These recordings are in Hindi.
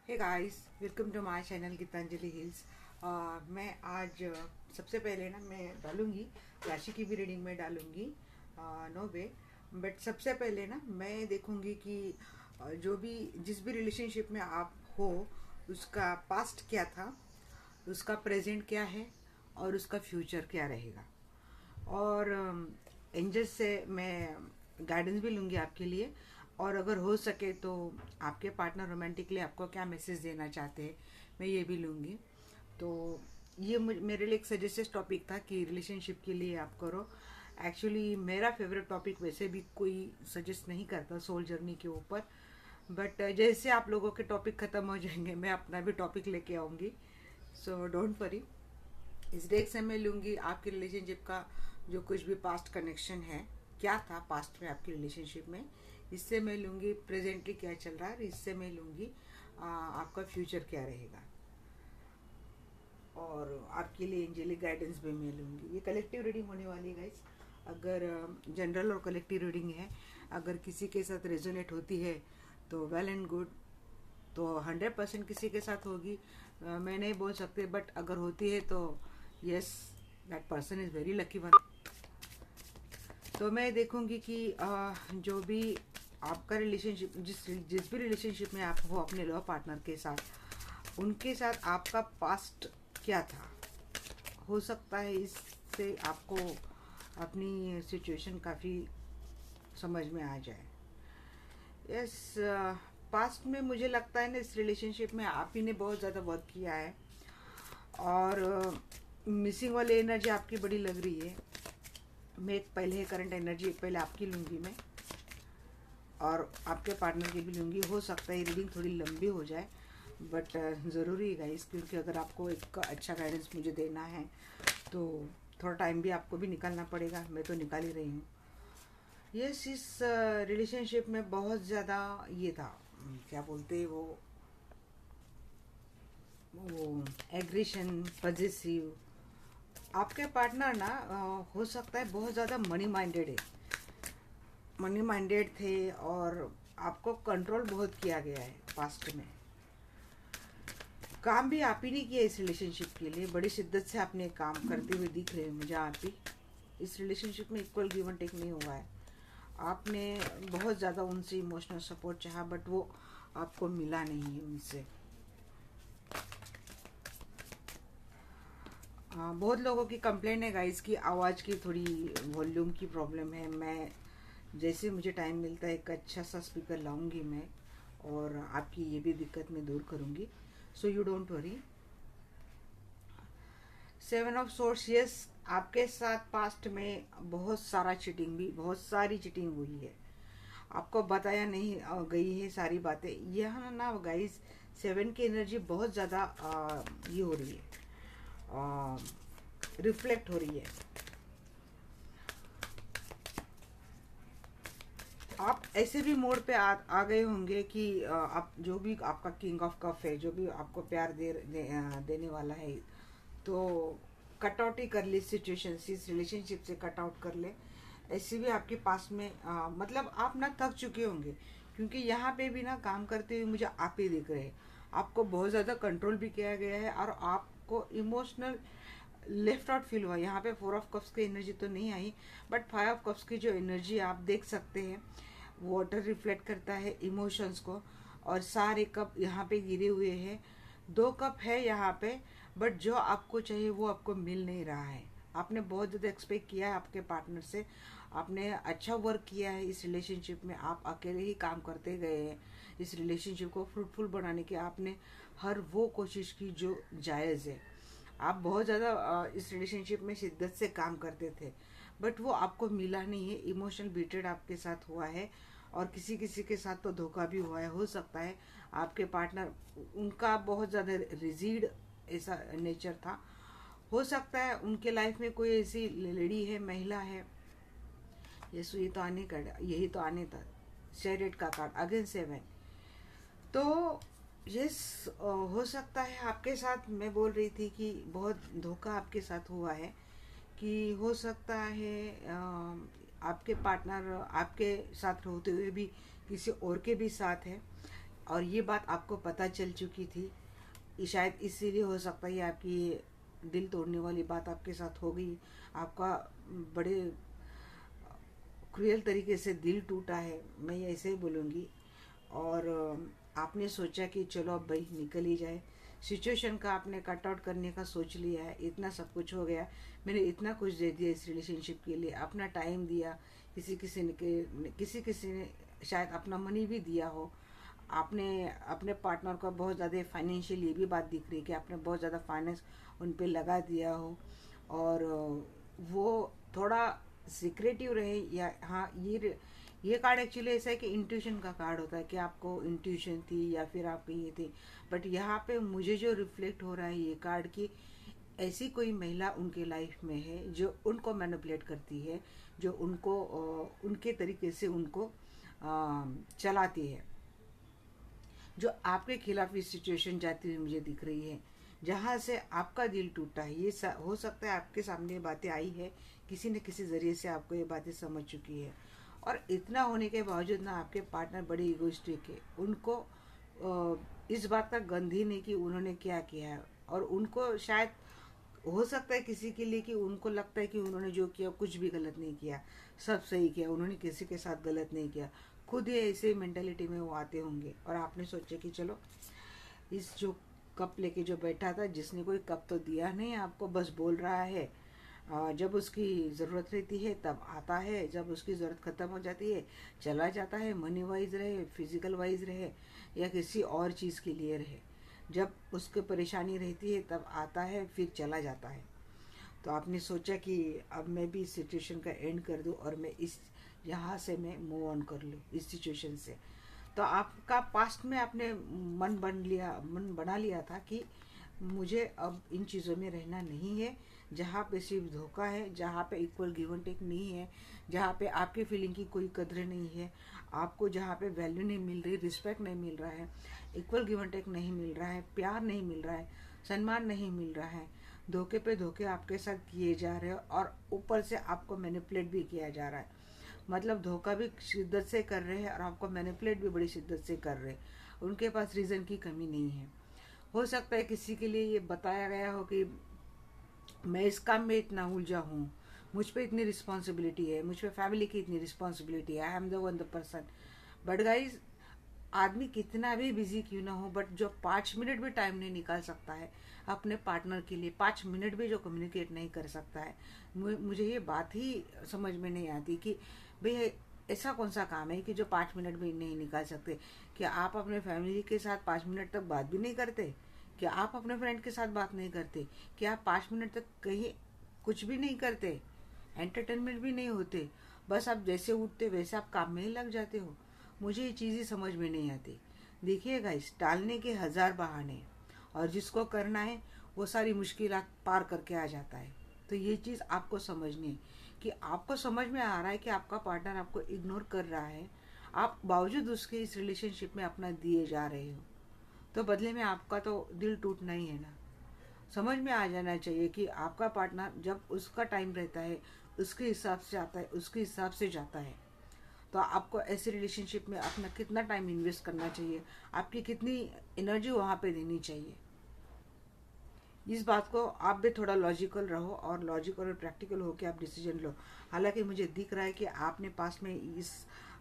Hey guys, welcome to my channel Geetanjali Hills. मैं आज सबसे पहले ना मैं डालूंगी राशि की भी रीडिंग में डालूंगी। नो वे, बट सबसे पहले ना मैं देखूंगी कि जो भी जिस भी रिलेशनशिप में आप हो उसका पास्ट क्या था, उसका प्रेजेंट क्या है और उसका फ्यूचर क्या रहेगा। और एंजल्स से मैं गाइडेंस भी लूँगी आपके लिए। और अगर हो सके तो आपके पार्टनर रोमांटिकली आपको क्या मैसेज देना चाहते हैं, मैं ये भी लूँगी। तो ये मेरे लिए एक सजेस्टेड टॉपिक था कि रिलेशनशिप के लिए आप करो। एक्चुअली मेरा फेवरेट टॉपिक वैसे भी कोई सजेस्ट नहीं करता सोल जर्नी के ऊपर, बट जैसे आप लोगों के टॉपिक ख़त्म हो जाएंगे मैं अपना भी टॉपिक लेके आऊँगी। So don't worry. इस डेट से मैं लूँगी आपकी रिलेशनशिप का जो कुछ भी पास्ट कनेक्शन है, क्या था पास्ट में आपकी रिलेशनशिप में, इससे मैं लूँगी प्रेजेंटली क्या चल रहा है, इससे मैं लूँगी आपका फ्यूचर क्या रहेगा। और आपके लिए एंजेलिक गाइडेंस भी मैं लूँगी। ये कलेक्टिव रीडिंग होने वाली है गाइस। अगर जनरल और कलेक्टिव रीडिंग है, अगर किसी के साथ रेजोनेट होती है तो वेल एंड गुड, तो 100% किसी के साथ होगी, मैं नहीं बोल सकते, बट अगर होती है तो yes, that person is very lucky one. तो मैं देखूंगी कि जो भी आपका रिलेशनशिप, जिस जिस भी रिलेशनशिप में आप हो अपने लव पार्टनर के साथ, उनके साथ आपका पास्ट क्या था। हो सकता है इससे आपको अपनी सिचुएशन काफ़ी समझ में आ जाए। यस, पास्ट में मुझे लगता है ना इस रिलेशनशिप में आप ही ने बहुत ज़्यादा वर्क किया है, और मिसिंग वाली एनर्जी आपकी बड़ी लग रही है। मैं एक पहले करंट एनर्जी पहले आपकी लूँगी मैं, और आपके पार्टनर की भी लूँगी। हो सकता है रीडिंग थोड़ी लंबी हो जाए, बट ज़रूरी है गाइस, क्योंकि अगर आपको एक अच्छा गाइडेंस मुझे देना है तो थोड़ा टाइम भी आपको भी निकालना पड़ेगा। मैं तो निकाल ही रही हूँ। यस, इस रिलेशनशिप में बहुत ज़्यादा ये था, क्या बोलते हैं वो एग्रेशन, पॉजिटिव। आपके पार्टनर ना हो सकता है बहुत ज़्यादा मनी माइंडेड है, मनी माइंडेड थे, और आपको कंट्रोल बहुत किया गया है पास्ट में। काम भी आप ही ने किया इस रिलेशनशिप के लिए, बड़ी शिद्दत से आपने काम करते हुए दिख रहे हैं मुझे। आप ही इस रिलेशनशिप में इक्वल गिव एंड टेक नहीं हुआ है। आपने बहुत ज़्यादा उनसे इमोशनल सपोर्ट चाहा, बट वो आपको मिला नहीं है उनसे। बहुत लोगों की कंप्लेंट है गाइस कि आवाज़ की थोड़ी वॉल्यूम की प्रॉब्लम है। मैं जैसे मुझे टाइम मिलता है एक अच्छा सा स्पीकर लाऊंगी मैं, और आपकी ये भी दिक्कत मैं दूर करूंगी। So you don't worry. 7 of source, yes, आपके साथ पास्ट में बहुत सारा चीटिंग भी, बहुत सारी चीटिंग हुई है। आपको बताया नहीं गई है सारी बातें। यह ना गाइस, 7 की एनर्जी बहुत ज़्यादा ये हो रही है, रिफ्लेक्ट हो रही है। आप ऐसे भी मोड पे आ गए होंगे कि आप जो भी आपका किंग ऑफ कप है, जो भी आपको प्यार देने वाला है, तो कट आउट ही कर ले सिचुएशन, इस रिलेशनशिप से कट आउट कर ले। ऐसे भी आपके पास में मतलब आप ना थक चुके होंगे, क्योंकि यहाँ पे भी ना काम करते हुए मुझे आप ही दिख रहे हैं। आपको बहुत ज़्यादा कंट्रोल भी किया गया है, और आपको इमोशनल लेफ्ट आउट फील हुआ। यहाँ पे 4 ऑफ कप्स की एनर्जी तो नहीं आई, बट 5 ऑफ कप्स की जो एनर्जी आप देख सकते हैं, वाटर रिफ्लेक्ट करता है इमोशंस को, और सारे कप यहाँ पे गिरे हुए हैं। 2 कप है यहाँ पे, बट जो आपको चाहिए वो आपको मिल नहीं रहा है। आपने बहुत ज़्यादा एक्सपेक्ट किया है आपके पार्टनर से, आपने अच्छा वर्क किया है इस रिलेशनशिप में, आप अकेले ही काम करते गए हैं इस रिलेशनशिप को फ्रूटफुल बनाने की। आपने हर वो कोशिश की जो जायज़ है। आप बहुत ज़्यादा इस रिलेशनशिप में शिद्दत से काम करते थे, बट वो आपको मिला नहीं है। इमोशनल बीटेड आपके साथ हुआ है, और किसी किसी के साथ तो धोखा भी हुआ है। हो सकता है आपके पार्टनर, उनका बहुत ज़्यादा रिजिड ऐसा नेचर था। हो सकता है उनके लाइफ में कोई ऐसी लेडी है, महिला है। ये तो आने का, यही तो आने था शेरेट का कार्ड अगेन 7। तो यस, हो सकता है आपके साथ, मैं बोल रही थी कि बहुत धोखा आपके साथ हुआ है, कि हो सकता है आपके पार्टनर आपके साथ होते हुए भी किसी और के भी साथ है। और ये बात आपको पता चल चुकी थी, शायद इसीलिए हो सकता है आपकी ये दिल तोड़ने वाली बात आपके साथ हो गई। आपका बड़े क्रूएल तरीके से दिल टूटा है, मैं ये ऐसे ही बोलूँगी। और आपने सोचा कि चलो अब भाई निकल ही जाए, सिचुएशन का आपने कट आउट करने का सोच लिया है। इतना सब कुछ हो गया, मैंने इतना कुछ दे दिया इस रिलेशनशिप के लिए, अपना टाइम दिया, किसी किसी ने शायद अपना मनी भी दिया हो। आपने अपने पार्टनर को बहुत ज़्यादा फाइनेंशियल, ये भी बात दिख रही है कि आपने बहुत ज़्यादा फाइनेंस उन पे लगा दिया हो, और वो थोड़ा सिक्रेटिव रहे। या हाँ, ये कार्ड एक्चुअली ऐसा है कि इंट्यूशन का कार्ड होता है कि आपको इंट्यूशन थी या फिर आपकी ये थी। बट यहाँ पे मुझे जो रिफ्लेक्ट हो रहा है ये कार्ड की, ऐसी कोई महिला उनके लाइफ में है जो उनको मैनिपुलेट करती है, जो उनको उनके तरीके से उनको चलाती है, जो आपके खिलाफ इस सिचुएशन जाती हुई मुझे दिख रही है, जहाँ से आपका दिल टूटा है। ये हो सकता है आपके सामने ये बातें आई है, किसी न किसी ज़रिए से आपको ये बातें समझ चुकी है। और इतना होने के बावजूद ना आपके पार्टनर बड़े इगोइस्टिक है, उनको इस बात का गंध ही नहीं कि उन्होंने क्या किया है। और उनको शायद हो सकता है किसी के लिए कि उनको लगता है कि उन्होंने जो किया कुछ भी गलत नहीं किया, सब सही किया, उन्होंने किसी के साथ गलत नहीं किया। खुद ही ऐसे मेंटेलिटी में वो आते होंगे, और आपने सोचा कि चलो इस जो कप लेके जो बैठा था, जिसने कोई कप तो दिया नहीं आपको, बस बोल रहा है जब उसकी ज़रूरत रहती है तब आता है, जब उसकी ज़रूरत ख़त्म हो जाती है चला जाता है। मनी वाइज रहे, फिजिकल वाइज रहे, या किसी और चीज़ के लिए रहे, जब उसको परेशानी रहती है तब आता है, फिर चला जाता है। तो आपने सोचा कि अब मैं भी इस सिचुएशन का एंड कर दूं और मैं इस यहाँ से मैं मूव ऑन कर लूँ इस सिचुएशन से। तो आपका पास्ट में आपने मन बना लिया था कि मुझे अब इन चीज़ों में रहना नहीं है, जहाँ पे सिर्फ धोखा है, जहाँ पे इक्वल गिव एंड टेक नहीं है, जहाँ पे आपकी फीलिंग की कोई कदर नहीं है, आपको जहाँ पे वैल्यू नहीं मिल रही, रिस्पेक्ट नहीं मिल रहा है, इक्वल गिव एंड टेक नहीं मिल रहा है, प्यार नहीं मिल रहा है, सम्मान नहीं मिल रहा है, धोखे पे धोखे आपके साथ किए जा रहे हो, और ऊपर से आपको मैनिपुलेट भी किया जा रहा है। मतलब धोखा भी शिद्दत से कर रहे हैं और आपको मैनिपुलेट भी बड़ी शिद्दत से कर रहे हैं। उनके पास रीज़न की कमी नहीं है। हो सकता है किसी के लिए ये बताया गया हो कि मैं इस काम में इतना उलझा हूँ, मुझ पे इतनी रिस्पॉन्सिबिलिटी है, मुझ पे फैमिली की इतनी रिस्पॉन्सिबिलिटी है, I am the one the person. But guys, आदमी कितना भी बिजी क्यों ना हो, बट जो 5 मिनट भी टाइम नहीं निकाल सकता है अपने पार्टनर के लिए, 5 मिनट भी जो कम्युनिकेट नहीं कर सकता है, मुझे ये बात ही समझ में नहीं आती कि भाई ऐसा कौन सा काम है कि जो 5 मिनट भी नहीं निकाल सकते। क्या आप अपने फैमिली के साथ 5 मिनट तक बात भी नहीं करते? क्या आप अपने फ्रेंड के साथ बात नहीं करते? क्या आप 5 मिनट तक कहीं कुछ भी नहीं करते, एंटरटेनमेंट भी नहीं होते? बस आप जैसे उठते वैसे आप काम में ही लग जाते हो। मुझे ये चीज़ ही समझ में नहीं आती। देखिएगा, इस टालने के 1000 बहाने, और जिसको करना है वो सारी मुश्किलात पार करके आ जाता है। तो ये चीज़ आपको समझनी है कि आपको समझ में आ रहा है कि आपका पार्टनर आपको इग्नोर कर रहा है, आप बावजूद उसके इस रिलेशनशिप में अपना दिए जा रहे हो, तो बदले में आपका तो दिल टूटना ही है ना। समझ में आ जाना चाहिए कि आपका पार्टनर जब उसका टाइम रहता है उसके हिसाब से आता है, उसके हिसाब से जाता है। तो आपको ऐसे रिलेशनशिप में अपना कितना टाइम इन्वेस्ट करना चाहिए, आपकी कितनी एनर्जी वहाँ पे देनी चाहिए। इस बात को आप भी थोड़ा लॉजिकल रहो, और लॉजिकल और प्रैक्टिकल हो के आप डिसीजन लो। हालांकि मुझे दिख रहा है कि आपने पास में इस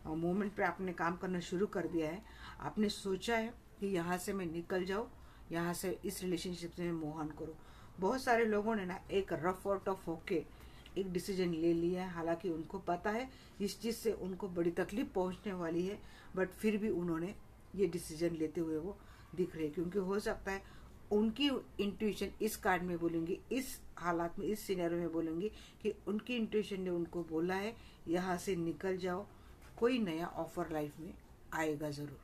मोमेंट पे आपने काम करना शुरू कर दिया है। आपने सोचा है कि यहाँ से मैं निकल जाऊँ, यहाँ से इस रिलेशनशिप से मैं मूव ऑन करूँ। बहुत सारे लोगों ने ना एक रफ और टफ होके एक डिसीजन ले लिया है, हालांकि उनको पता है इस चीज़ से उनको बड़ी तकलीफ पहुंचने वाली है, बट फिर भी उन्होंने ये डिसीजन लेते हुए वो दिख रहे हैं। क्योंकि हो सकता है उनकी इंट्यूशन इस कार्ड में बोलेंगे, इस हालात में, इस सिनेरियो में बोलेंगे कि उनकी इंट्यूशन ने उनको बोला है यहाँ से निकल जाओ, कोई नया ऑफर लाइफ में आएगा ज़रूर।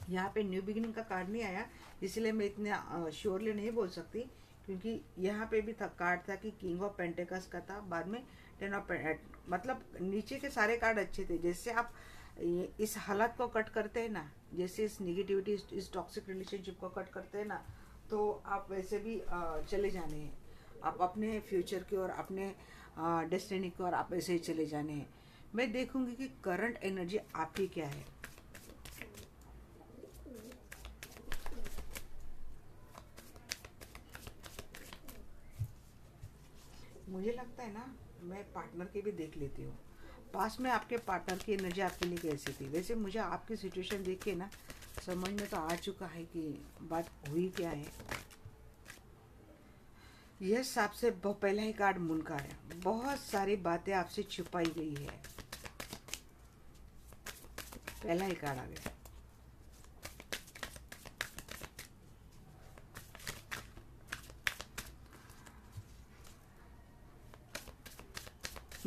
यहाँ पे न्यू बिगिनिंग का कार्ड नहीं आया, इसलिए मैं इतना श्योरली नहीं बोल सकती, क्योंकि यहाँ पे भी था कार्ड था कि किंग ऑफ पेंटिकल्स का था, बाद में 10 ऑफ, मतलब नीचे के सारे कार्ड अच्छे थे। जैसे आप इस हालत को कट करते हैं ना, जैसे इस निगेटिविटी, इस टॉक्सिक रिलेशनशिप को कट करते हैं ना, तो आप वैसे भी चले जाने हैं, आप अपने फ्यूचर की और अपने डेस्टिनी की और आप ऐसे ही चले जाने हैं। मैं देखूंगी कि करंट एनर्जी आपकी क्या है। मुझे लगता है ना, मैं पार्टनर के भी देख लेती हूँ पास में आपके पार्टनर की एनर्जी आपके लिए कैसी थी। वैसे मुझे आपकी सिचुएशन देख के ना समझ में तो आ चुका है कि बात हुई क्या है। यस, आपसे पहला ही कार्ड मून का है। बहुत सारी बातें आपसे छुपाई गई है। पहला ही कार्ड आ गया।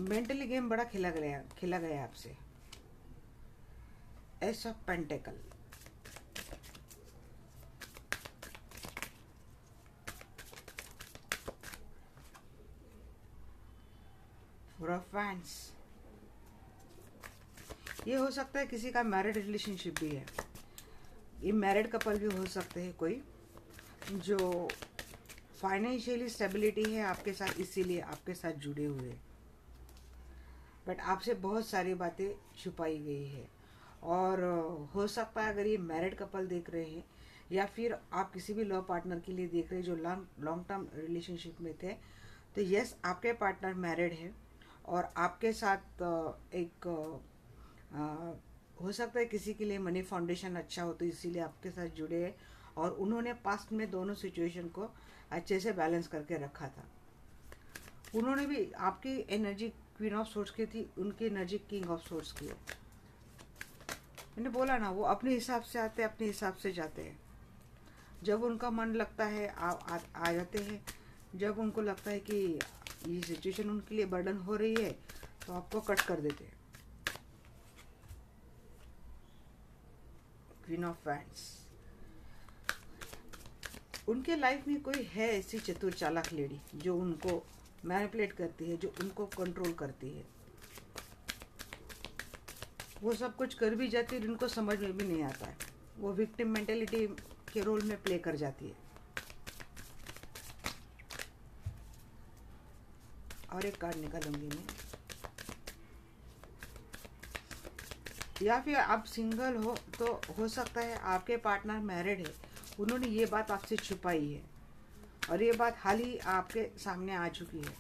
मेंटली गेम बड़ा खेला गया आपसे। S of pentacle, four of wands. ये हो सकता है किसी का मैरिड रिलेशनशिप भी है। ये मैरिड कपल भी हो सकते हैं, कोई जो फाइनेंशियली स्टेबिलिटी है आपके साथ, इसीलिए आपके साथ जुड़े हुए। बट आपसे बहुत सारी बातें छुपाई गई है। और हो सकता है अगर ये मैरिड कपल देख रहे हैं या फिर आप किसी भी लव पार्टनर के लिए देख रहे हैं जो लॉन्ग टर्म रिलेशनशिप में थे, तो यस, आपके पार्टनर मैरिड है और आपके साथ एक हो सकता है किसी के लिए मनी फाउंडेशन अच्छा हो तो इसीलिए आपके साथ जुड़े हैं। और उन्होंने पास्ट में दोनों सिचुएशन को अच्छे से बैलेंस करके रखा था। उन्होंने भी आपकी एनर्जी क्वीन ऑफ सोर्ट्स की थी, उनकी एनर्जी किंग ऑफ सोर्ट्स की है। मैंने बोला ना, वो अपने हिसाब से आते हैं, अपने हिसाब से जाते हैं। जब उनका मन लगता है आ जाते हैं। जब उनको लगता है कि ये सिचुएशन उनके लिए बर्डन हो रही है तो आपको कट कर देते हैं। Queen of wands. उनके लाइफ में कोई है ऐसी चतुर चालाक लेडी जो उनको मैनिपुलेट करती है, जो उनको कंट्रोल करती है। वो सब कुछ कर भी जाती है, उनको समझ में भी नहीं आता है। वो विक्टिम मेंटेलिटी के रोल में प्ले कर जाती है। और एक कार्ड निकालूंगी मैं। या फिर आप सिंगल हो तो हो सकता है आपके पार्टनर मैरिड है, उन्होंने ये बात आपसे छुपाई है और ये बात हाल ही आपके सामने आ चुकी है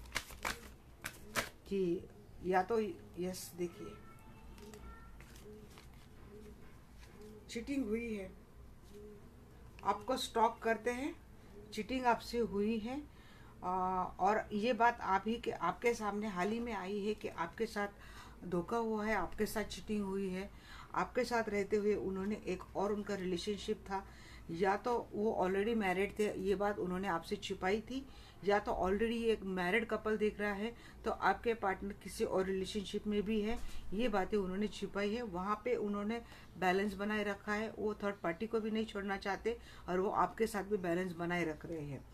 कि या तो यस, देखिए चीटिंग हुई है, आपको स्टॉक करते हैं, चीटिंग आपसे हुई है। और ये बात आप ही के आपके सामने हाल ही में आई है कि आपके साथ धोखा हुआ है, आपके साथ चीटिंग हुई है। आपके साथ रहते हुए उन्होंने एक और उनका रिलेशनशिप था, या तो वो ऑलरेडी मैरिड थे, ये बात उन्होंने आपसे छुपाई थी, या तो ऑलरेडी एक मैरिड कपल देख रहा है तो आपके पार्टनर किसी और रिलेशनशिप में भी है, ये बातें उन्होंने छुपाई है। वहाँ पे उन्होंने बैलेंस बनाए रखा है, वो थर्ड पार्टी को भी नहीं छोड़ना चाहते और वो आपके साथ भी बैलेंस बनाए रख रहे हैं।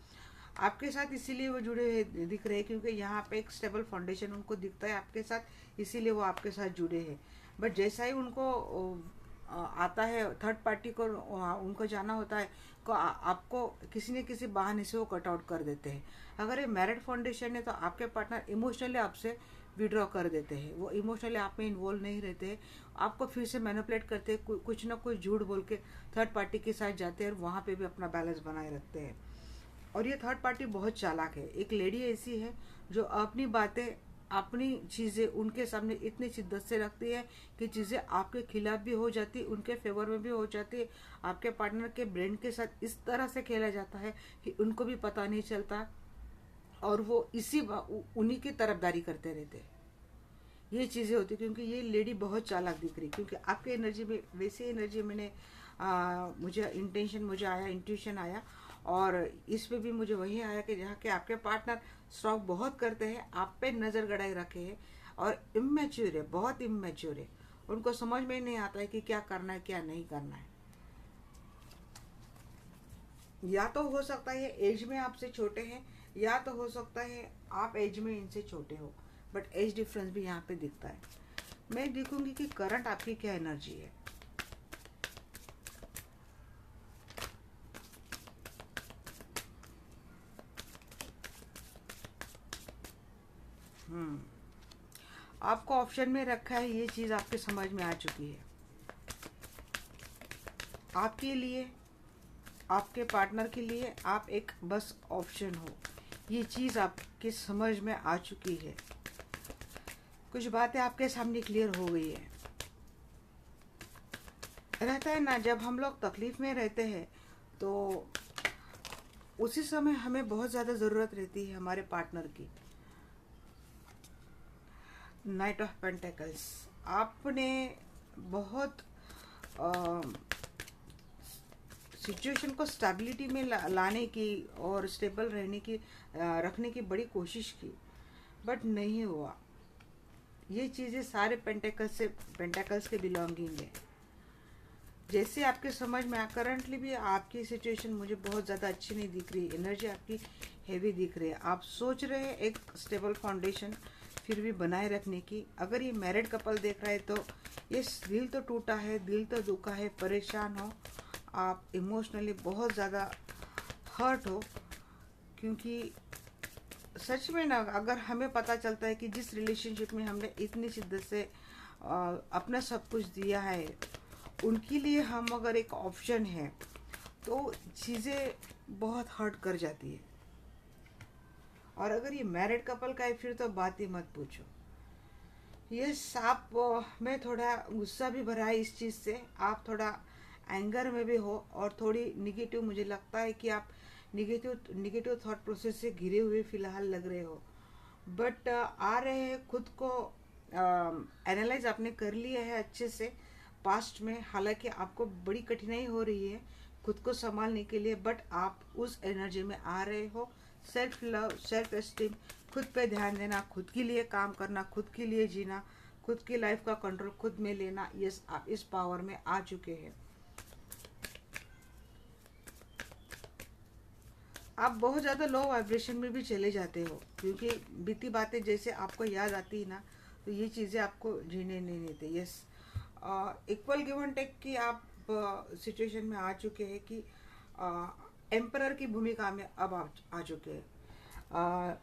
आपके साथ इसीलिए वो जुड़े हुए दिख रहे हैं क्योंकि यहाँ पे एक स्टेबल फाउंडेशन उनको दिखता है आपके साथ, इसीलिए वो आपके साथ जुड़े हैं। बट जैसा ही उनको आता है थर्ड पार्टी को उनको जाना होता है तो आपको किसी न किसी बहाने से वो कट आउट कर देते हैं। अगर ये मैरिड फाउंडेशन है तो आपके पार्टनर इमोशनली आपसे विड्रॉ कर देते हैं, वो इमोशनली आप में इन्वॉल्व नहीं रहते हैं, आपको फिर से मैनिपुलेट करते हैं, कुछ ना कुछ झूठ बोल के थर्ड पार्टी के साथ जाते हैं और वहाँ पे भी अपना बैलेंस बनाए रखते हैं। और ये थर्ड पार्टी बहुत चालाक है। एक लेडी ऐसी है जो अपनी बातें, अपनी चीज़ें उनके सामने इतनी शिद्दत से रखती है कि चीज़ें आपके खिलाफ भी हो जाती, उनके फेवर में भी हो जाती। आपके पार्टनर के ब्रेन के साथ इस तरह से खेला जाता है कि उनको भी पता नहीं चलता और वो उन्हीं की तरफदारी करते रहते हैं। ये चीज़ें होती क्योंकि ये लेडी बहुत चालाक दिख रही, क्योंकि आपके एनर्जी में वैसी एनर्जी मुझे इंटेंशन मुझे आया, इंट्यूशन आया और इस पे भी मुझे वही आया कि जहाँ के आपके पार्टनर स्टॉक बहुत करते हैं, आप पे नज़र गड़ाए रखे हैं और इमेच्योर है, बहुत इमेच्योर है। उनको समझ में नहीं आता है कि क्या करना है क्या नहीं करना है। या तो हो सकता है एज में आपसे छोटे हैं, या तो हो सकता है आप एज में इनसे छोटे हो, बट एज डिफरेंस भी यहाँ पे दिखता है। मैं देखूंगी कि करंट आपकी क्या एनर्जी है। आपको ऑप्शन में रखा है, ये चीज़ आपके समझ में आ चुकी है। आपके लिए, आपके पार्टनर के लिए आप एक बस ऑप्शन हो। ये चीज़ आपके समझ में आ चुकी है, कुछ बातें आपके सामने क्लियर हो गई है। रहता है ना, जब हम लोग तकलीफ में रहते हैं तो उसी समय हमें बहुत ज़्यादा ज़रूरत रहती है हमारे पार्टनर की। नाइट ऑफ पेंटिकल्स, आपने बहुत सिचुएशन को स्टेबिलिटी में लाने की और स्टेबल रहने की रखने की बड़ी कोशिश की, बट नहीं हुआ। ये चीज़ें सारे पेंटिकल्स के बिलोंगिंग है। जैसे आपके समझ में करंटली भी आपकी सिचुएशन मुझे बहुत ज़्यादा अच्छी नहीं दिख रही, एनर्जी आपकी हैवी दिख रही है। आप सोच रहे हैं एक स्टेबल फाउंडेशन फिर भी बनाए रखने की। अगर ये मैरिड कपल देख रहा है तो ये दिल तो टूटा है, दिल तो दुखा है, परेशान हो, आप इमोशनली बहुत ज़्यादा हर्ट हो। क्योंकि सच में ना, अगर हमें पता चलता है कि जिस रिलेशनशिप में हमने इतनी शिद्दत से अपना सब कुछ दिया है, उनके लिए हम अगर एक ऑप्शन है तो चीज़ें बहुत हर्ट कर जाती है। और अगर ये मैरिड कपल का है फिर तो बात ही मत पूछो। ये आप में थोड़ा गुस्सा भी भरा है इस चीज़ से, आप थोड़ा एंगर में भी हो और थोड़ी निगेटिव, मुझे लगता है कि आप निगेटिव थॉट प्रोसेस से घिरे हुए फिलहाल लग रहे हो। बट आ रहे हैं, खुद को एनालाइज आपने कर लिया है अच्छे से पास्ट में। हालांकि आपको बड़ी कठिनाई हो रही है खुद को संभालने के लिए, बट आप उस एनर्जी में आ रहे हो। सेल्फ लव, सेल्फ एस्टीम, खुद पे ध्यान देना, खुद के लिए काम करना, खुद के लिए जीना, खुद की लाइफ का कंट्रोल खुद में लेना, यस आप इस पावर में आ चुके हैं। आप बहुत ज़्यादा लो वाइब्रेशन में भी चले जाते हो, क्योंकि बीती बातें जैसे आपको याद आती है ना, तो ये चीज़ें आपको जीने नहीं देते। Yes, equal give and take की आप सिचुएशन में आ चुके हैं कि एम्परर की भूमिका में अब आ चुके हैं।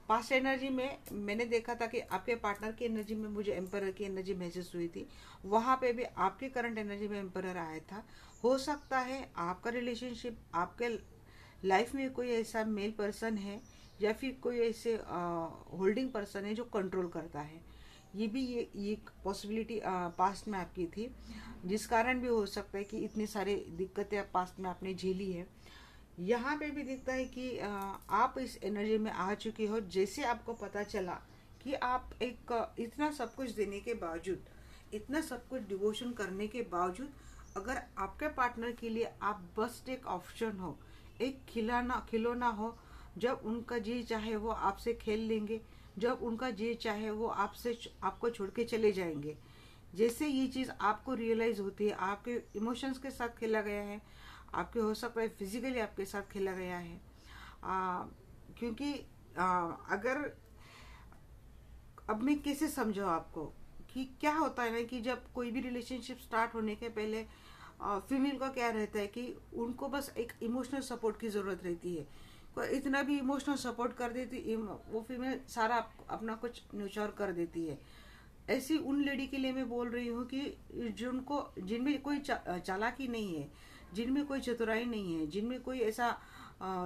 पास्ट एनर्जी में मैंने देखा था कि आपके पार्टनर की एनर्जी में मुझे एम्परर की एनर्जी महसूस हुई थी, वहाँ पे भी आपके करंट एनर्जी में एम्परर आया था। हो सकता है आपका रिलेशनशिप, आपके लाइफ में कोई ऐसा मेल पर्सन है या फिर कोई ऐसे होल्डिंग पर्सन है जो कंट्रोल करता है। ये पॉसिबिलिटी पास्ट में आपकी थी, जिस कारण भी हो सकता है कि इतनी सारी दिक्कतें पास्ट में आपने झेली है। यहाँ पे भी दिखता है कि आप इस एनर्जी में आ चुके हो। जैसे आपको पता चला कि आप एक इतना सब कुछ देने के बावजूद, इतना सब कुछ डिवोशन करने के बावजूद, अगर आपके पार्टनर के लिए आप बस एक ऑप्शन हो, एक खिलौना हो, जब उनका जी चाहे वो आपसे खेल लेंगे, जब उनका जी चाहे वो आपको छोड़ के चले जाएंगे। जैसे ये चीज़ आपको रियलाइज होती है, आपके इमोशंस के साथ खेला गया है, आपके हो सकता है फिजिकली आपके साथ खेला गया है। क्योंकि अगर अब मैं कैसे समझो आपको कि क्या होता है ना, कि जब कोई भी रिलेशनशिप स्टार्ट होने के पहले फीमेल का क्या रहता है कि उनको बस एक इमोशनल सपोर्ट की ज़रूरत रहती है। कोई इतना भी इमोशनल सपोर्ट कर देती, वो फीमेल सारा अपना कुछ न्यूचर कर देती है। ऐसी उन लेडी के लिए मैं बोल रही हूँ कि जिनमें कोई चालाकी नहीं है, जिनमें कोई चतुराई नहीं है, जिनमें कोई ऐसा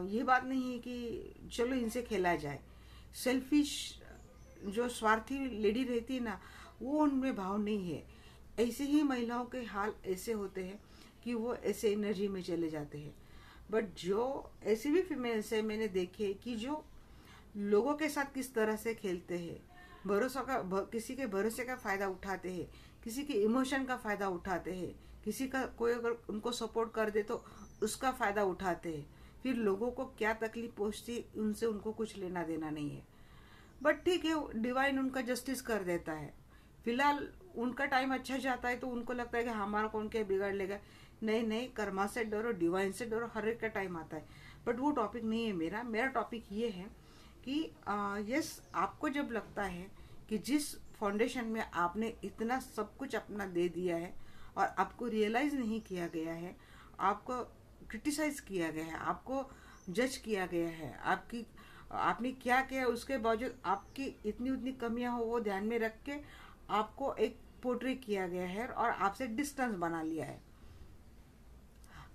ये बात नहीं है कि चलो इनसे खेला जाए। सेल्फिश जो स्वार्थी लेडी रहती है ना, वो उनमें भाव नहीं है। ऐसे ही महिलाओं के हाल ऐसे होते हैं कि वो ऐसे एनर्जी में चले जाते हैं। बट जो ऐसी भी फीमेल्स है मैंने देखे कि जो लोगों के साथ किस तरह से खेलते हैं, किसी के भरोसे का फ़ायदा उठाते हैं, किसी के इमोशन का फ़ायदा उठाते हैं, किसी का कोई अगर उनको सपोर्ट कर दे तो उसका फ़ायदा उठाते हैं। फिर लोगों को क्या तकलीफ पहुँचती उनसे उनको कुछ लेना देना नहीं है। बट ठीक है, डिवाइन उनका जस्टिस कर देता है। फिलहाल उनका टाइम अच्छा जाता है तो उनको लगता है कि हमारा कौन क्या बिगाड़ लेगा। नहीं नहीं, कर्मा से डरो, डिवाइन से डरो, हर एक का टाइम आता है। बट वो टॉपिक नहीं है मेरा टॉपिक ये है कि यस, आपको जब लगता है कि जिस फाउंडेशन में आपने इतना सब कुछ अपना दे दिया है और आपको रियलाइज नहीं किया गया है, आपको क्रिटिसाइज किया गया है, आपको जज किया गया है, आपने क्या किया, उसके बावजूद आपकी इतनी उतनी कमियां हो वो ध्यान में रख के आपको एक पोर्ट्रे किया गया है और आपसे डिस्टेंस बना लिया है।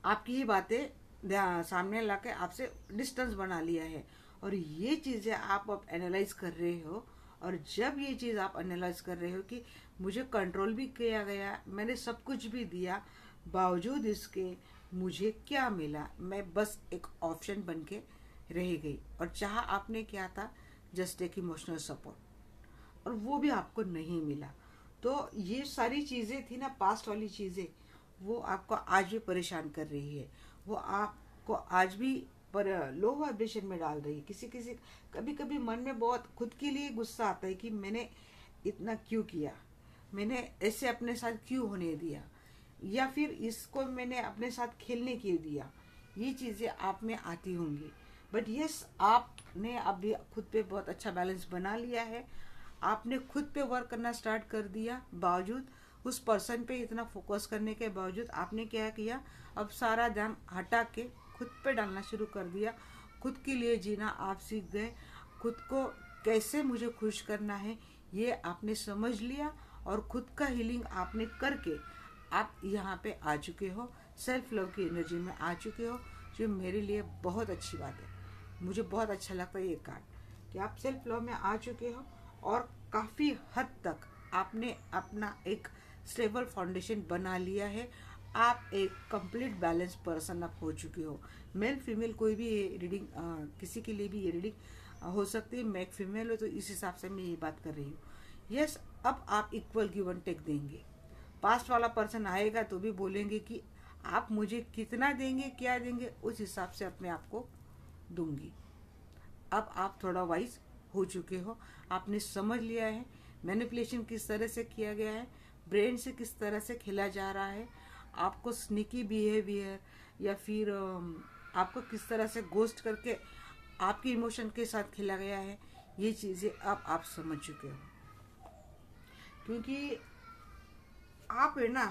आपकी ही बातें सामने लाके आपसे डिस्टेंस बना लिया है और ये चीज़ें आप अब एनालाइज कर रहे हो, और जब ये चीज़ आप एनालाइज कर रहे हो कि मुझे कंट्रोल भी किया गया, मैंने सब कुछ भी दिया, बावजूद इसके मुझे क्या मिला, मैं बस एक ऑप्शन बन के रह गई। और चाहा आपने क्या था, जस्ट एक इमोशनल सपोर्ट, और वो भी आपको नहीं मिला। तो ये सारी चीज़ें थी ना, पास्ट वाली चीज़ें, वो आपको आज भी परेशान कर रही है, वो आपको आज भी पर लो वाइब्रेशन में डाल रही है। किसी किसी कभी कभी मन में बहुत खुद के लिए गुस्सा आता है कि मैंने इतना क्यों किया, मैंने ऐसे अपने साथ क्यों होने दिया, या फिर इसको मैंने अपने साथ खेलने क्यों दिया। ये चीज़ें आप में आती होंगी, बट यस, आपने अभी खुद पे बहुत अच्छा बैलेंस बना लिया है। आपने खुद पे वर्क करना स्टार्ट कर दिया, बावजूद उस पर्सन पे इतना फोकस करने के बावजूद आपने क्या किया, अब सारा ध्यान हटा के खुद पे डालना शुरू कर दिया। खुद के लिए जीना आप सीख गए, खुद को कैसे मुझे खुश करना है ये आपने समझ लिया, और खुद का हीलिंग आपने करके आप यहाँ पे आ चुके हो, सेल्फ लव की एनर्जी में आ चुके हो, जो मेरे लिए बहुत अच्छी बात है। मुझे बहुत अच्छा लगता है ये कार्ड कि आप सेल्फ लव में आ चुके हो, और काफ़ी हद तक आपने अपना एक स्टेबल फाउंडेशन बना लिया है। आप एक कंप्लीट बैलेंस पर्सन आप हो चुके हो। मेल फीमेल कोई भी ये रीडिंग, किसी के लिए भी ये रीडिंग हो सकती है। मैं एक फीमेल हूँ तो इस हिसाब से मैं ये बात कर रही हूँ। यस, अब आप इक्वल गिव एंड टेक देंगे। पास्ट वाला पर्सन आएगा तो भी बोलेंगे कि आप मुझे कितना देंगे, क्या देंगे, उस हिसाब से अपने आप को दूंगी। अब आप थोड़ा वाइज हो चुके हो, आपने समझ लिया है मैनिपुलेशन किस तरह से किया गया है, ब्रेन से किस तरह से खेला जा रहा है, आपको स्निकी बिहेवियर या फिर आपको किस तरह से गोस्ट करके आपके इमोशन के साथ खेला गया है। ये चीज़ें अब आप समझ चुके हो, क्योंकि आप है ना,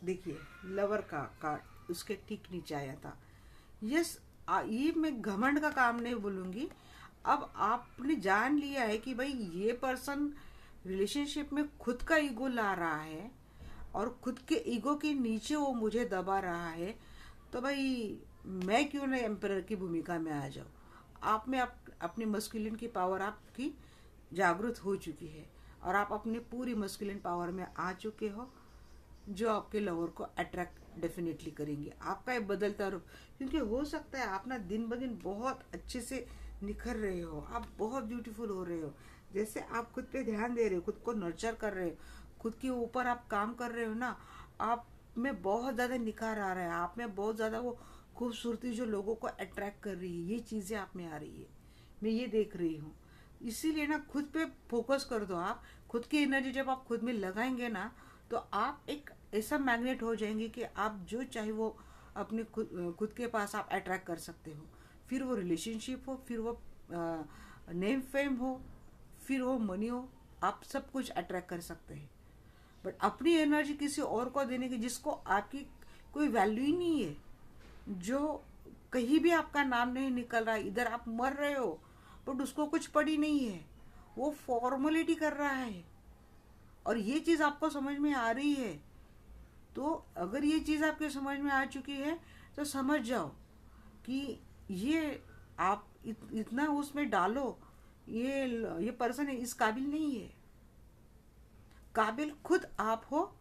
देखिए लवर का कार्ड उसके ठीक नीचे आया था। यस, ये मैं घमंड का काम नहीं बोलूँगी। अब आपने जान लिया है कि भाई ये पर्सन रिलेशनशिप में खुद का ईगो ला रहा है, और खुद के ईगो के नीचे वो मुझे दबा रहा है, तो भाई मैं क्यों ना एम्परर की भूमिका में आ जाऊँ। आप में अपनी मस्कुलिन की पावर आपकी जागृत हो चुकी है, और आप अपनी पूरी मस्कुलिन पावर में आ चुके हो, जो आपके लवर को अट्रैक्ट डेफिनेटली करेंगे। आपका एक बदलता रूप, क्योंकि हो सकता है आप ना दिन ब दिन बहुत अच्छे से निखर रहे हो, आप बहुत ब्यूटीफुल हो रहे हो। जैसे आप खुद पे ध्यान दे रहे हो, खुद को नर्चर कर रहे हो, खुद के ऊपर आप काम कर रहे हो ना, आप में बहुत ज़्यादा निखार आ रहा है, आप में बहुत ज़्यादा वो खूबसूरती जो लोगों को अट्रैक्ट कर रही है, ये चीज़ें आप में आ रही है, मैं ये देख रही हूँ। इसीलिए ना खुद पे फोकस कर दो। आप खुद की एनर्जी जब आप खुद में लगाएंगे ना, तो आप एक ऐसा मैग्नेट हो जाएंगे कि आप जो चाहे वो अपने खुद के पास आप अट्रैक्ट कर सकते हो। फिर वो रिलेशनशिप हो, फिर वो नेम फेम हो, फिर वो मनी हो, आप सब कुछ अट्रैक्ट कर सकते हैं। बट अपनी एनर्जी किसी और को देने की, जिसको आपकी कोई वैल्यू ही नहीं है, जो कहीं भी आपका नाम नहीं निकल रहा है, इधर आप मर रहे हो बट उसको कुछ पड़ी नहीं है, वो फॉर्मेलिटी कर रहा है, और ये चीज़ आपको समझ में आ रही है। तो अगर ये चीज़ आपके समझ में आ चुकी है तो समझ जाओ कि ये आप इतना उसमें डालो, ये पर्सन इस काबिल नहीं है। काबिल खुद आप हो,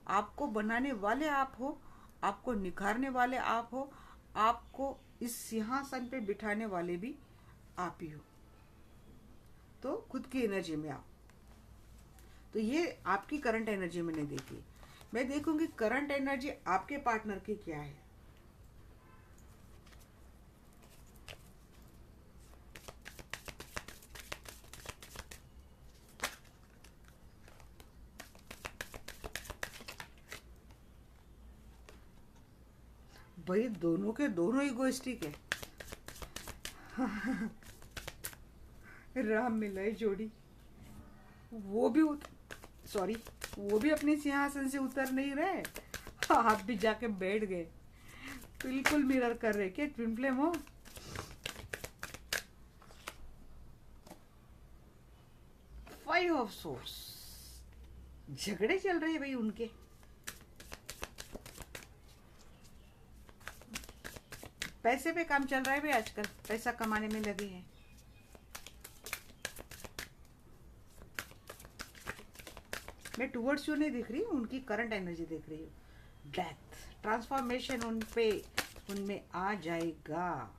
आपको बनाने वाले आप हो, आपको निखारने वाले आप हो, आपको इस सिंहासन पे बिठाने वाले भी आप ही हो। तो खुद की एनर्जी में आओ। तो ये आपकी करंट एनर्जी मैंने देखी। मैं देखूंगी करंट एनर्जी आपके पार्टनर की क्या है। भाई दोनों के दोनों इगोइस्टिक है। राम मिलाए जोड़ी, वो भी सॉरी, वो भी अपने सिंहासन से उतर नहीं रहे, आप भी जाके बैठ गए, बिल्कुल मिरर कर रहे क्या ट्विन फ्लेम हो। फाइव ऑफ सोर्स, झगड़े चल रहे हैं भाई उनके। पैसे पे काम चल रहा है भी, आजकल पैसा कमाने में लगे हैं। मैं टूवर्ड्स यू नहीं दिख रही हूँ, उनकी करंट एनर्जी देख रही हूँ। डेथ, ट्रांसफॉर्मेशन उनमें आ जाएगा।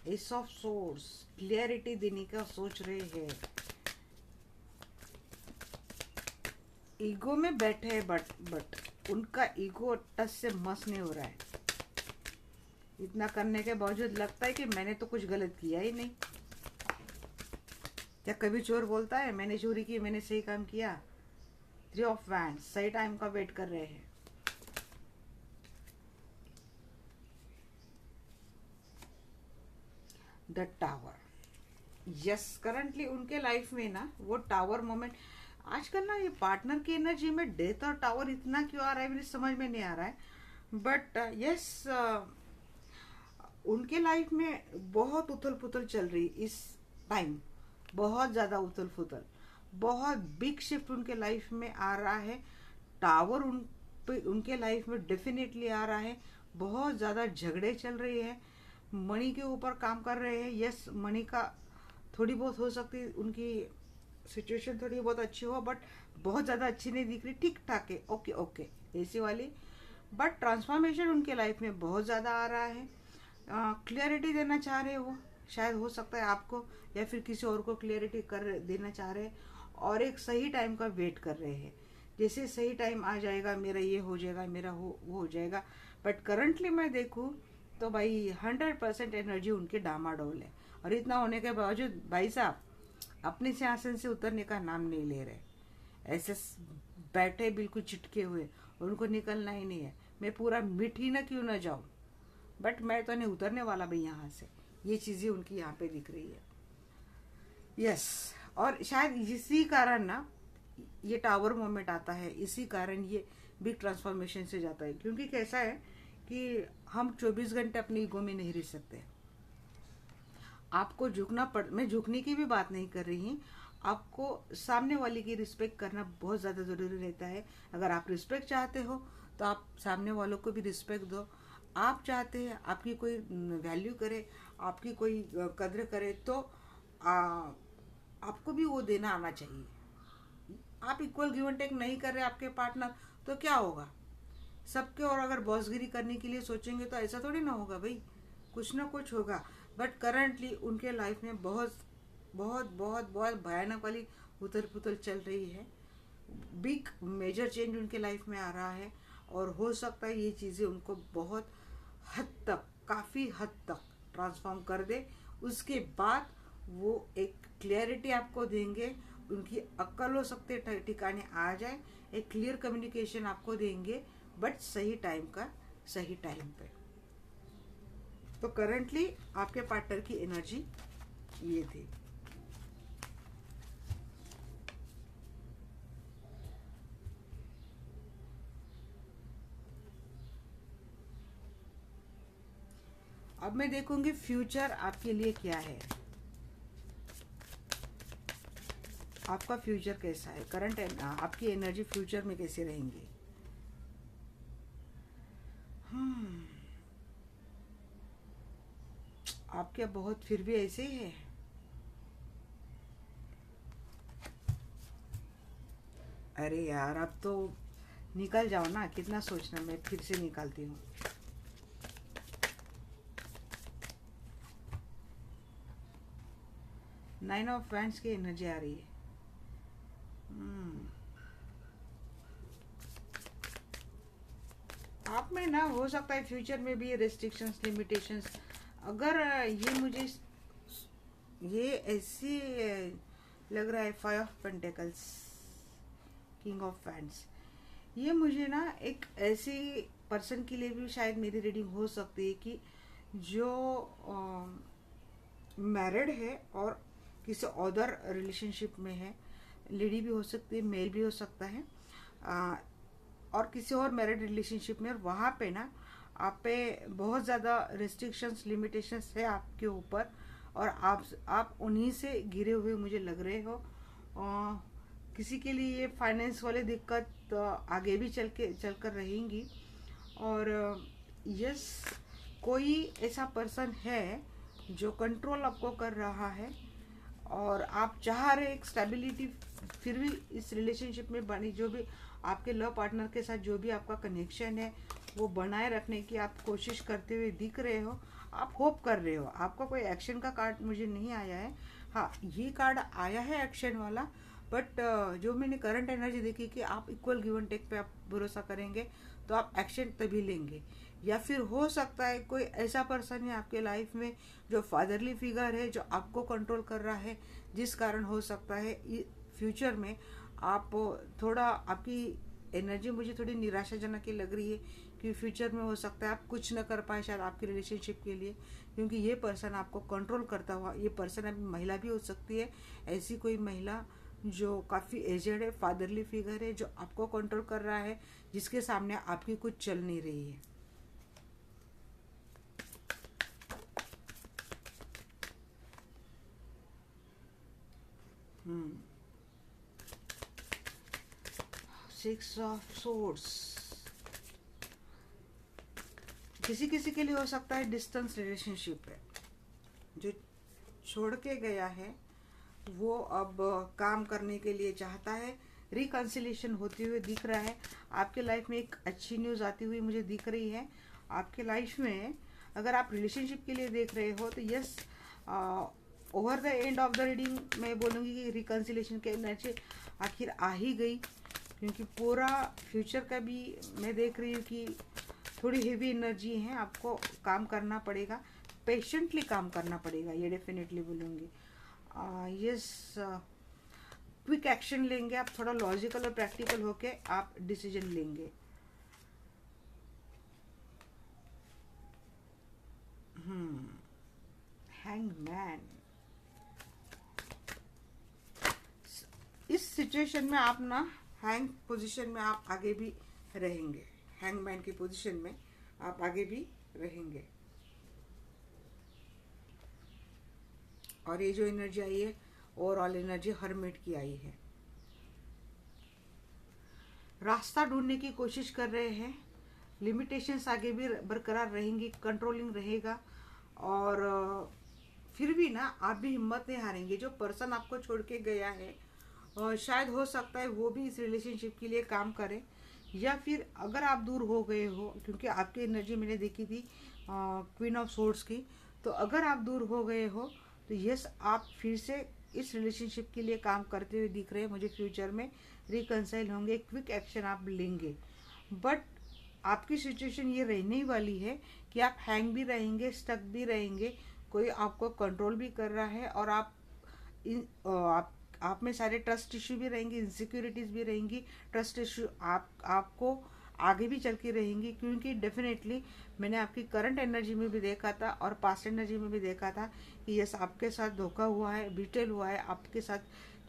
एस ऑफ सोर्स, क्लियरिटी देने का सोच रहे हैं। ईगो में बैठे हैं, बट उनका ईगो टच से मस नहीं हो रहा है। इतना करने के बावजूद लगता है कि मैंने तो कुछ गलत किया ही नहीं। क्या कभी चोर बोलता है मैंने चोरी की, मैंने सही काम किया? 3 ऑफ वैंड्स, सही टाइम का वेट कर रहे हैं। द टावर, यस, करंटली उनके लाइफ में ना वो टावर मोमेंट। आजकल ना ये पार्टनर की एनर्जी में डेथ और टावर इतना क्यों आ रहा है मुझे समझ में नहीं आ रहा है। बट यस, उनके लाइफ में बहुत उथल पुथल चल रही इस टाइम, बहुत ज़्यादा उथल पुथल, बहुत बिग शिफ्ट उनके लाइफ में आ रहा है। टावर उनके लाइफ में डेफिनेटली आ रहा है। बहुत ज़्यादा झगड़े चल रहे हैं, मनी के ऊपर काम कर रहे हैं। यस, मनी का थोड़ी बहुत हो सकती है, उनकी सिचुएशन थोड़ी बहुत अच्छी हो, बट बहुत ज़्यादा अच्छी नहीं दिख रही, ठीक ठाक है, ओके ओके ऐसी वाली। बट ट्रांसफॉर्मेशन उनके लाइफ में बहुत ज़्यादा आ रहा है। क्लियरिटी देना चाह रहे हो, शायद हो सकता है आपको या फिर किसी और को क्लियरिटी कर देना चाह रहे हैं, और एक सही टाइम का वेट कर रहे हैं। जैसे सही टाइम आ जाएगा, मेरा ये हो जाएगा, मेरा वो हो जाएगा। बट करंटली मैं देखूँ तो भाई 100% एनर्जी उनकी डामाडोल है। और इतना होने के बावजूद भाई साहब अपने सिंहासन से उतरने का नाम नहीं ले रहे, ऐसे बैठे बिल्कुल चिटके हुए, उनको निकलना ही नहीं है। मैं पूरा मिट ही ना क्यों ना जाऊं, बट मैं तो नहीं उतरने वाला भाई यहाँ से। ये चीज़ें उनकी यहाँ पे दिख रही है। यस, और शायद इसी कारण ना ये टावर मोमेंट आता है, इसी कारण ये बिग ट्रांसफॉर्मेशन से जाता है। क्योंकि कैसा है कि हम 24 घंटे अपनी ईगो में नहीं रह सकते। आपको झुकना पड़, मैं झुकने की भी बात नहीं कर रही हूँ, आपको सामने वाले की रिस्पेक्ट करना बहुत ज़्यादा ज़रूरी रहता है। अगर आप रिस्पेक्ट चाहते हो तो आप सामने वालों को भी रिस्पेक्ट दो। आप चाहते हैं आपकी कोई वैल्यू करे, आपकी कोई कद्र करे, तो आपको भी वो देना आना चाहिए। आप इक्वल गिव एंड टेक नहीं कर रहे आपके पार्टनर, तो क्या होगा? सबके और अगर बॉसगिरी करने के लिए सोचेंगे तो ऐसा थोड़ी ना होगा भाई, कुछ ना कुछ होगा। बट करंटली उनके लाइफ में बहुत बहुत बहुत बहुत भयानक वाली उथल पुथल चल रही है। बिग मेजर चेंज उनके लाइफ में आ रहा है, और हो सकता है ये चीज़ें उनको बहुत हद तक, काफ़ी हद तक ट्रांसफॉर्म कर दे। उसके बाद वो एक क्लियरिटी आपको देंगे, उनकी अक्ल हो सकते ठिकाने आ जाए, एक क्लियर कम्युनिकेशन आपको देंगे, बट सही टाइम का सही टाइम पे। तो करंटली आपके पार्टनर की एनर्जी ये थी। अब मैं देखूंगी फ्यूचर आपके लिए क्या है, आपका फ्यूचर कैसा है, करंट आपकी एनर्जी फ्यूचर में कैसे रहेंगी। आप क्या बहुत फिर भी ऐसे ही है? अरे यार अब तो निकल जाओ ना, कितना सोचना, मैं फिर से निकालती हूँ। नाइन ऑफ वैंड्स की एनर्जी आ रही है। आप में ना हो सकता है फ्यूचर में भी ये रेस्ट्रिक्शंस, लिमिटेशंस, अगर ये मुझे ये ऐसी लग रहा है, 5 of pentacles, king of wands, ये मुझे ना एक ऐसी पर्सन के लिए भी शायद मेरी रीडिंग हो सकती है कि जो मैरिड है और किसी अदर रिलेशनशिप में है। लेडी भी हो सकती है, मेल भी हो सकता है, और किसी और मैरिड रिलेशनशिप में, और वहाँ पे ना आप पे बहुत ज़्यादा रिस्ट्रिक्शंस, लिमिटेशंस है आपके ऊपर, और आप उन्हीं से घिरे हुए मुझे लग रहे हो। किसी के लिए ये फाइनेंस वाली दिक्कत आगे भी चल कर रहेंगी। और यस, कोई ऐसा पर्सन है जो कंट्रोल आपको कर रहा है, और आप चाह रहे एक स्टेबिलिटी, फिर भी इस रिलेशनशिप में बनी जो भी आपके लव पार्टनर के साथ जो भी आपका कनेक्शन है वो बनाए रखने की आप कोशिश करते हुए दिख रहे हो, आप होप कर रहे हो। आपका कोई एक्शन का कार्ड मुझे नहीं आया है। हाँ, ये कार्ड आया है एक्शन वाला, बट जो मैंने करंट एनर्जी देखी कि आप इक्वल गिव एंड टेक पे आप भरोसा करेंगे तो आप एक्शन तभी लेंगे। या फिर हो सकता है कोई ऐसा पर्सन है आपके लाइफ में जो फादरली फिगर है, जो आपको कंट्रोल कर रहा है, जिस कारण हो सकता है फ्यूचर में आप थोड़ा, आपकी एनर्जी मुझे थोड़ी निराशाजनक ही लग रही है कि फ्यूचर में हो सकता है आप कुछ न कर पाए शायद आपके रिलेशनशिप के लिए, क्योंकि ये पर्सन आपको कंट्रोल करता हुआ, ये पर्सन अभी महिला भी हो सकती है, ऐसी कोई महिला जो काफ़ी एजेड है, फादरली फिगर है, जो आपको कंट्रोल कर रहा है, जिसके सामने आपकी कुछ चल नहीं रही है। सिक्स ऑफ सोर्ड्स, किसी किसी के लिए हो सकता है डिस्टेंस रिलेशनशिप है, जो छोड़ के गया है वो अब काम करने के लिए चाहता है, रिकंसिलेशन होते हुए दिख रहा है। आपके लाइफ में एक अच्छी न्यूज़ आती हुई मुझे दिख रही है। आपके लाइफ में अगर आप रिलेशनशिप के लिए देख रहे हो तो yes, over the end of the reading मैं बोलूँगी कि रिकंसिलेशन के एनर्जी आखिर आ ही गई, क्योंकि पूरा फ्यूचर का भी मैं देख रही हूँ कि थोड़ी हेवी एनर्जी है, आपको काम करना पड़ेगा, पेशेंटली काम करना पड़ेगा, ये डेफिनेटली बोलूँगी। यस, क्विक एक्शन लेंगे आप, थोड़ा लॉजिकल और प्रैक्टिकल होके आप डिसीजन लेंगे। हैंगमैन, इस सिचुएशन में आप ना हैंग पोजीशन में आप आगे भी रहेंगे, हैंगमैन की पोजीशन में आप आगे भी रहेंगे। और ये जो एनर्जी आई है ओवरऑल एनर्जी हर्मिट की आई है। रास्ता ढूंढने की कोशिश कर रहे हैं, लिमिटेशंस आगे भी बरकरार रहेंगी, कंट्रोलिंग रहेगा, और फिर भी ना आप भी हिम्मत नहीं हारेंगे। जो पर्सन आपको छोड़ के गया है और शायद हो सकता है वो भी इस रिलेशनशिप के लिए काम करे, या फिर अगर आप दूर हो गए हो, क्योंकि आपकी एनर्जी मैंने देखी थी क्वीन ऑफ सोर्ड्स की, तो अगर आप दूर हो गए हो तो यस, आप फिर से इस रिलेशनशिप के लिए काम करते हुए दिख रहे हैं मुझे। फ्यूचर में रिकंसाइल होंगे, क्विक एक्शन आप लेंगे, बट आपकी सिचुएशन ये रहने ही वाली है कि आप हैंग भी रहेंगे, स्टक भी रहेंगे, कोई आपको कंट्रोल भी कर रहा है, और आप में सारे ट्रस्ट इश्यू भी रहेंगे, इनसिक्योरिटीज़ भी रहेंगी, ट्रस्ट इश्यू आपको आगे भी चल के रहेंगी, क्योंकि डेफिनेटली मैंने आपकी करंट एनर्जी में भी देखा था और पास्ट एनर्जी में भी देखा था कि यस, आपके साथ धोखा हुआ है, बिट्रेल हुआ है, आपके साथ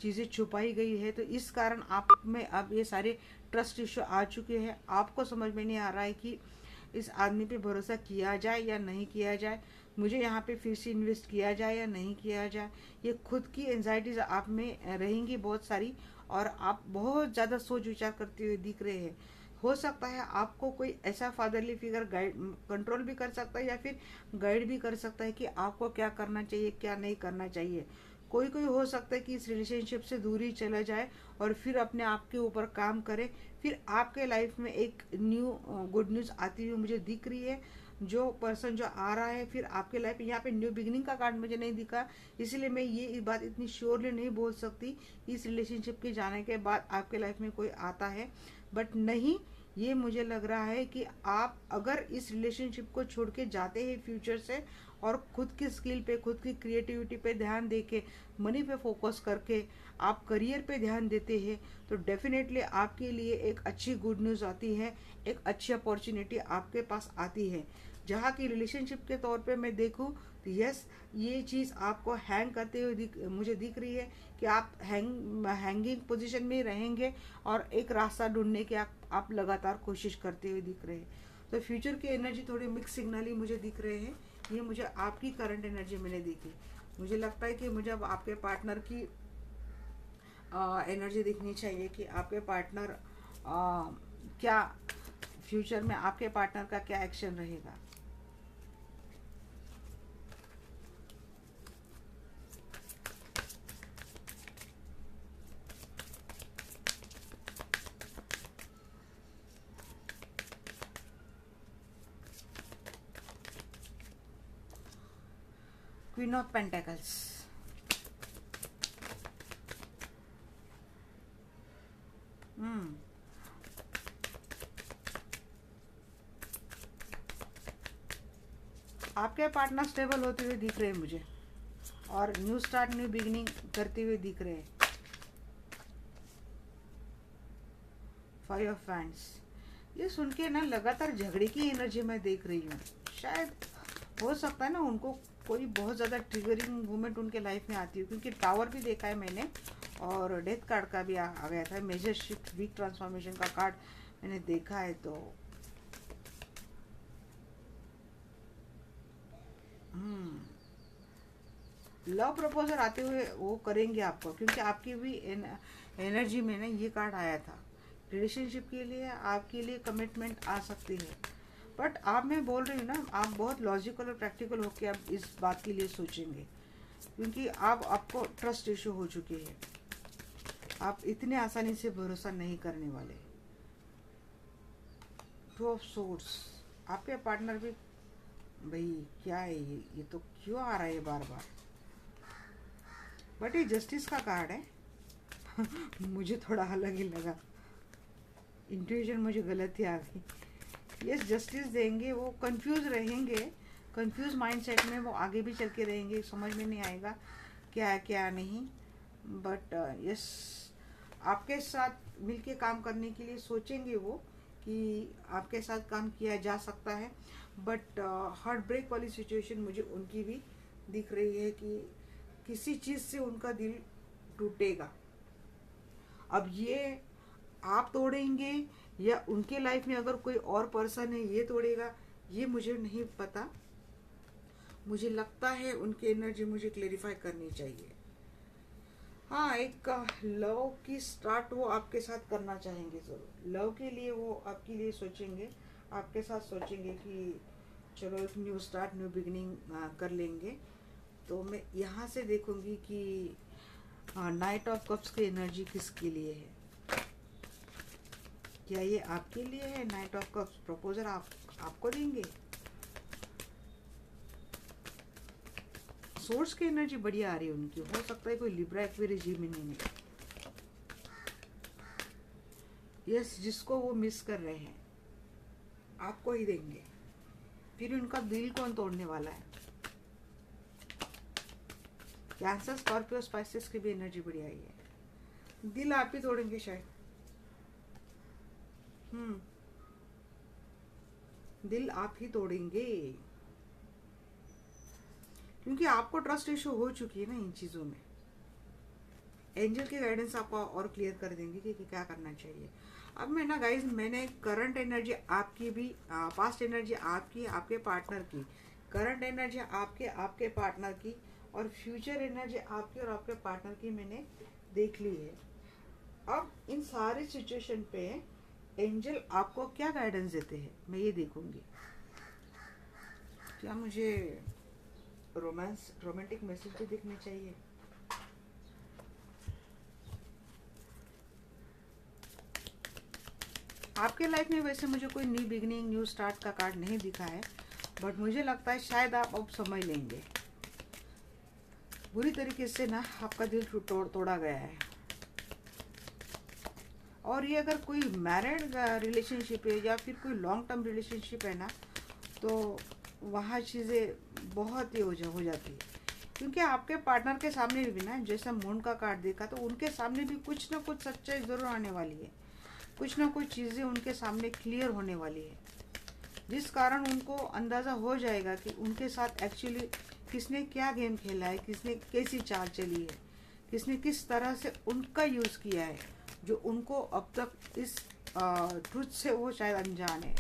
चीज़ें छुपाई गई है, तो इस कारण आप में अब ये सारे ट्रस्ट इश्यू आ चुके हैं। आपको समझ में नहीं आ रहा है कि इस आदमी पे भरोसा किया जाए या नहीं किया जाए, मुझे यहाँ पे फिर से इन्वेस्ट किया जाए या नहीं किया जाए। ये खुद की एंजाइटीज आप में रहेंगी बहुत सारी, और आप बहुत ज़्यादा सोच विचार करते हुए दिख रहे हैं। हो सकता है आपको कोई ऐसा फादरली फिगर गाइड, कंट्रोल भी कर सकता है या फिर गाइड भी कर सकता है कि आपको क्या करना चाहिए, क्या नहीं करना चाहिए। कोई कोई हो सकता है कि इस रिलेशनशिप से दूरी चला जाए और फिर अपने आप के ऊपर काम करे, फिर आपके लाइफ में एक न्यू गुड न्यूज़ आती हुई मुझे दिख रही है। जो पर्सन जो आ रहा है फिर आपके लाइफ में, यहाँ पे न्यू बिगिनिंग का कार्ड मुझे नहीं दिखा, इसलिए मैं ये बात इतनी श्योरली नहीं बोल सकती इस रिलेशनशिप के जाने के बाद आपके लाइफ में कोई आता है, बट नहीं, ये मुझे लग रहा है कि आप अगर इस रिलेशनशिप को छोड़ के जाते हैं फ्यूचर से, और खुद की स्किल पे, खुद की क्रिएटिविटी पे ध्यान देके, मनी पे फोकस करके आप करियर पे ध्यान देते हैं, तो डेफिनेटली आपके लिए एक अच्छी गुड न्यूज़ आती है, एक अच्छी अपॉर्चुनिटी आपके पास आती है। जहाँ की रिलेशनशिप के तौर पे मैं देखूँ तो यस, ये चीज़ आपको हैंग करते हुए मुझे दिख रही है कि आप हैंगिंग पोजीशन में रहेंगे, और एक रास्ता ढूंढने की आप लगातार कोशिश करते हुए दिख रहे हैं। तो फ्यूचर की एनर्जी थोड़ी मिक्स सिग्नल ही मुझे दिख रहे हैं। ये मुझे आपकी करंट एनर्जी मैंने देखी, मुझे लगता है कि मुझे अब आपके पार्टनर की एनर्जी दिखनी चाहिए कि आपके पार्टनर क्या फ्यूचर में, आपके पार्टनर का क्या एक्शन रहेगा। Queen of pentacles. आपके पार्टनर स्टेबल होते हुए दिख रहे हैं मुझे, और न्यू स्टार्ट न्यू बिगिनिंग करते हुए दिख रहे हैं। 5 ऑफ वैंड्स, ये सुन के ना लगातार झगड़े की एनर्जी मैं देख रही हूँ। शायद हो सकता है ना उनको कोई बहुत ज़्यादा ट्रिगरिंग मोमेंट उनके लाइफ में आती है, क्योंकि टावर भी देखा है मैंने और डेथ कार्ड का भी आ गया था। मेजर शिफ्ट वीक ट्रांसफॉर्मेशन का कार्ड मैंने देखा है। तो लव प्रपोजल आते हुए वो करेंगे आपको, क्योंकि आपकी भी एनर्जी में ना ये कार्ड आया था। रिलेशनशिप के लिए आपके लिए कमिटमेंट आ सकती है, बट आप, मैं बोल रही हूँ ना, आप बहुत लॉजिकल और प्रैक्टिकल होकर आप इस बात के लिए सोचेंगे, क्योंकि आपको ट्रस्ट इशू हो चुकी है। आप इतने आसानी से भरोसा नहीं करने वाले। 2 ऑफ सोर्ड्स, आपके पार्टनर भी, भाई क्या है ये तो क्यों आ रहा है बार बार, बट ये जस्टिस का कार्ड है। मुझे थोड़ा अलग ही लगा, इंट्यूशन मुझे गलत ही आ गई। यस, जस्टिस देंगे। वो कंफ्यूज रहेंगे, कंफ्यूज माइंडसेट में वो आगे भी चल के रहेंगे, समझ में नहीं आएगा क्या है क्या नहीं। बट यस, आपके साथ मिलके काम करने के लिए सोचेंगे वो कि आपके साथ काम किया जा सकता है। बट हार्ट ब्रेक वाली सिचुएशन मुझे उनकी भी दिख रही है कि किसी चीज़ से उनका दिल टूटेगा। अब ये आप तोड़ेंगे या उनके लाइफ में अगर कोई और पर्सन है ये तोड़ेगा, ये मुझे नहीं पता। मुझे लगता है उनकी एनर्जी मुझे क्लेरिफाई करनी चाहिए। हाँ, एक लव की स्टार्ट वो आपके साथ करना चाहेंगे जरूर। लव के लिए वो आपके लिए सोचेंगे, आपके साथ सोचेंगे कि चलो एक न्यू स्टार्ट न्यू बिगिनिंग कर लेंगे। तो मैं यहाँ से देखूंगी कि नाइट ऑफ कप्स की एनर्जी किसके लिए है। क्या ये आपके लिए है? नाइट ऑफ कप्स प्रपोजल आपको देंगे। सोर्स की एनर्जी बढ़िया आ रही है उनकी। हो सकता है कोई लिब्रा एक्वेरियस जेमिनी में, यस, जिसको वो मिस कर रहे हैं आपको ही देंगे। फिर उनका दिल कौन तोड़ने वाला है? कैंसर, स्कॉर्पियो, स्पाइसेस की भी एनर्जी बढ़िया आई है। दिल आप ही तोड़ेंगे शायद। दिल आप ही तोड़ेंगे, क्योंकि आपको ट्रस्ट इशू हो चुकी है ना इन चीजों में। एंजल के गाइडेंस आपको और क्लियर कर देंगे कि क्या करना चाहिए। अब मैं ना गाइज, मैंने करंट एनर्जी आपकी भी, पास्ट एनर्जी आपकी, आपके पार्टनर की, करंट एनर्जी आपके पार्टनर की, और फ्यूचर एनर्जी आपकी और आपके पार्टनर की मैंने देख ली है। अब इन सारे सिचुएशन पे एंजल आपको क्या गाइडेंस देते हैं मैं ये देखूंगी। क्या मुझे रोमांटिक मैसेज भी देखने चाहिए? आपके लाइफ में वैसे मुझे कोई न्यू बिगिनिंग न्यू स्टार्ट का कार्ड नहीं दिखा है, बट मुझे लगता है शायद आप अब समझ लेंगे। बुरी तरीके से ना आपका दिल तोड़ा गया है, और ये अगर कोई मैरिड रिलेशनशिप है या फिर कोई लॉन्ग टर्म रिलेशनशिप है ना, तो वहाँ चीज़ें बहुत ही हो जाती है। क्योंकि आपके पार्टनर के सामने भी ना, जैसा मून का कार्ड देखा, तो उनके सामने भी कुछ ना कुछ सच्चाई ज़रूर आने वाली है, कुछ ना कुछ चीज़ें उनके सामने क्लियर होने वाली है, जिस कारण उनको अंदाज़ा हो जाएगा कि उनके साथ एक्चुअली किसने क्या गेम खेला है, किसने कैसी चाल चली है, किसने किस तरह से उनका यूज़ किया है, जो उनको अब तक इस ट्रुथ से वो शायद अनजान है।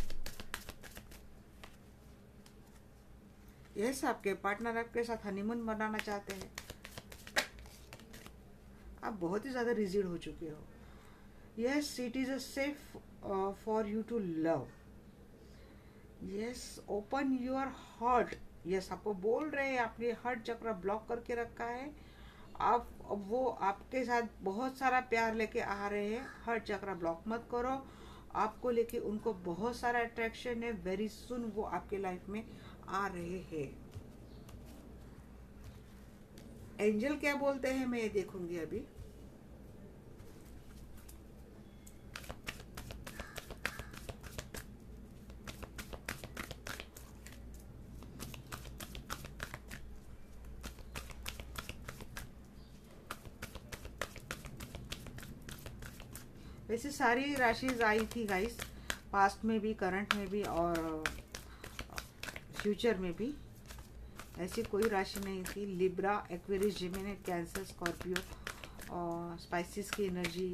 यस, आपके पार्टनर आपके साथ हनीमून मनाना चाहते हैं। आप बहुत ही ज़्यादा रिजिड हो चुके हो। Yes, it is a safe for you to love. Yes, open your heart. Yes, आपको बोल रहे हैं, आपने हार्ट चक्र ब्लॉक करके रखा है। आप वो आपके साथ बहुत सारा प्यार लेके आ रहे हैं, हार्ट चक्र ब्लॉक मत करो। आपको लेके उनको बहुत सारा अट्रैक्शन है। वेरी सुन वो आपके लाइफ में आ रहे हैं। एंजल क्या बोलते हैं मैं ये देखूंगी अभी। वैसे सारी राशिज आई थी गाइस, पास्ट में भी, करंट में भी और फ्यूचर में भी। ऐसी कोई राशि नहीं थी। Libra, Aquarius, Gemini, cancer, Scorpio और स्पाइसिस की एनर्जी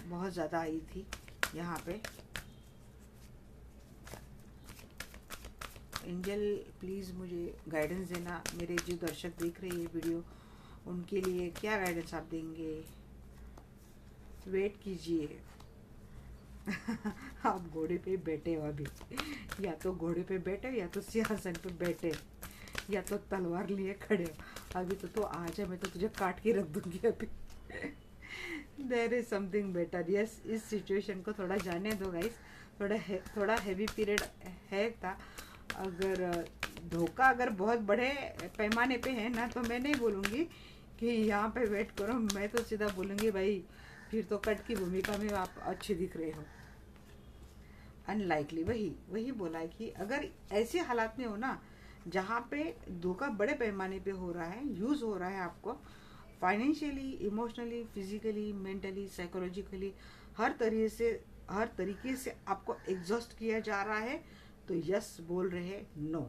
बहुत ज़्यादा आई थी यहाँ पे। एंजल प्लीज़ मुझे गाइडेंस देना। मेरे जो दर्शक देख रहे हैं वीडियो, उनके लिए क्या गाइडेंस आप देंगे? वेट कीजिए। आप घोड़े पे बैठे हो अभी, या तो घोड़े पे बैठे या तो सिंहासन पे बैठे या तो तलवार लिए खड़े हो। अभी तो आ जा, मैं तो तुझे काट के रख दूंगी अभी। There is something better. Yes, इस सिचुएशन को थोड़ा जाने दो गाइस। थोड़ा हैवी पीरियड है था। अगर धोखा अगर बहुत बड़े पैमाने पे है ना, तो मैं नहीं बोलूँगी कि यहाँ पे वेट करो। मैं तो सीधा बोलूँगी भाई, फिर तो कट की भूमिका में आप अच्छे दिख रहे हो। अनलाइकली वही बोला है कि अगर ऐसे हालात में हो ना, जहाँ पे धोखा बड़े पैमाने पे हो रहा है, यूज़ हो रहा है आपको financially, emotionally, physically, mentally, psychologically, हर तरीके से आपको एग्जॉस्ट किया जा रहा है, तो यस बोल रहे हैं नो।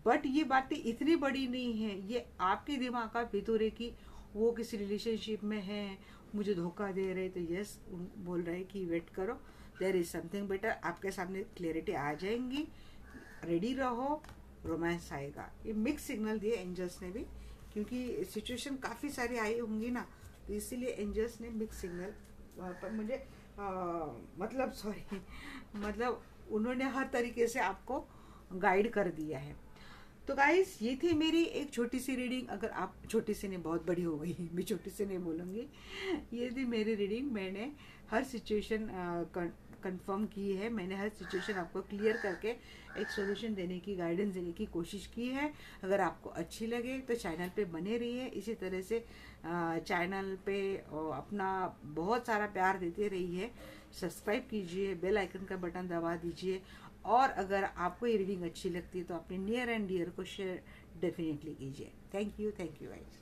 बट ये बातें इतनी बड़ी नहीं है, ये आपके दिमाग का फितूर है कि वो किसी रिलेशनशिप में है, मुझे धोखा दे रहे, तो यस बोल रहे हैं कि वेट करो, देयर इज समथिंग बेटर। आपके सामने क्लैरिटी आ जाएंगी, रेडी रहो, रोमांस आएगा। ये मिक्स सिग्नल दिए एंजल्स ने भी, क्योंकि सिचुएशन काफ़ी सारी आई होंगी ना, तो इसीलिए एंजल्स ने मिक्स सिग्नल पर मुझे मतलब सॉरी मतलब उन्होंने हर तरीके से आपको गाइड कर दिया है। तो गाइस, ये थी मेरी एक छोटी सी रीडिंग। अगर आप, छोटी सी नहीं, बहुत बड़ी हो गई, मैं छोटी सी नहीं बोलूँगी। ये थी मेरी रीडिंग। मैंने हर सिचुएशन कंफर्म की है। मैंने हर सिचुएशन आपको क्लियर करके एक सॉल्यूशन देने की, गाइडेंस देने की कोशिश की है। अगर आपको अच्छी लगे तो चैनल पे बने रहिए। इसी तरह से चैनल पे अपना बहुत सारा प्यार देते रहिए। सब्सक्राइब कीजिए, बेल आइकन का बटन दबा दीजिए। और अगर आपको ये रीडिंग अच्छी लगती है तो अपने नियर एंड डियर को शेयर डेफिनेटली कीजिए। Thank you guys.